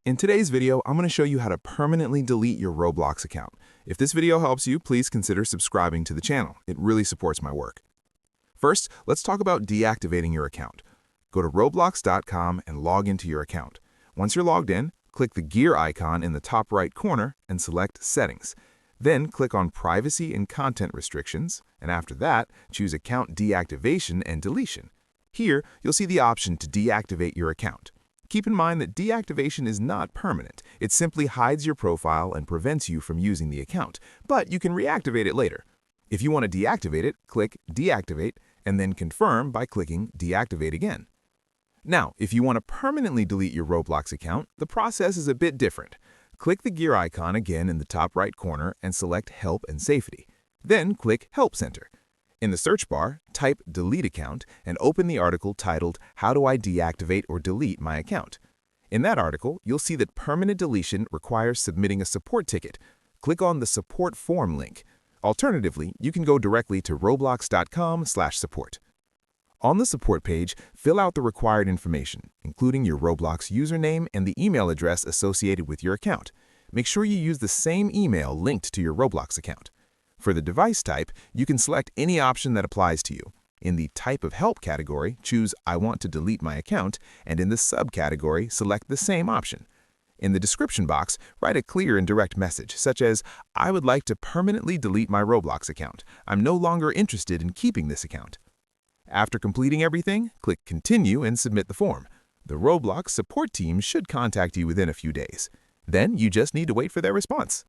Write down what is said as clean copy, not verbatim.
In today's video, I'm going to show you how to permanently delete your Roblox account. If this video helps you, please consider subscribing to the channel. It really supports my work. First, let's talk about deactivating your account. Go to roblox.com and log into your account. Once you're logged in, click the gear icon in the top right corner and select Settings. Then click on Privacy and Content Restrictions, and after that, choose Account Deactivation and Deletion. Here, you'll see the option to deactivate your account. Keep in mind that deactivation is not permanent. It simply hides your profile and prevents you from using the account, but you can reactivate it later. If you want to deactivate it, click Deactivate and then confirm by clicking Deactivate again. Now, if you want to permanently delete your Roblox account, the process is a bit different. Click the gear icon again in the top right corner and select Help and Safety. Then click Help Center. In the search bar, type Delete Account and open the article titled How do I deactivate or delete my account? In that article, you'll see that permanent deletion requires submitting a support ticket. Click on the Support Form link. Alternatively, you can go directly to roblox.com/support. On the support page, fill out the required information, including your Roblox username and the email address associated with your account. Make sure you use the same email linked to your Roblox account. For the device type, you can select any option that applies to you. In the Type of Help category, choose I want to delete my account, and in the subcategory, select the same option. In the description box, write a clear and direct message, such as, I would like to permanently delete my Roblox account. I'm no longer interested in keeping this account. After completing everything, click Continue and submit the form. The Roblox support team should contact you within a few days. Then you just need to wait for their response.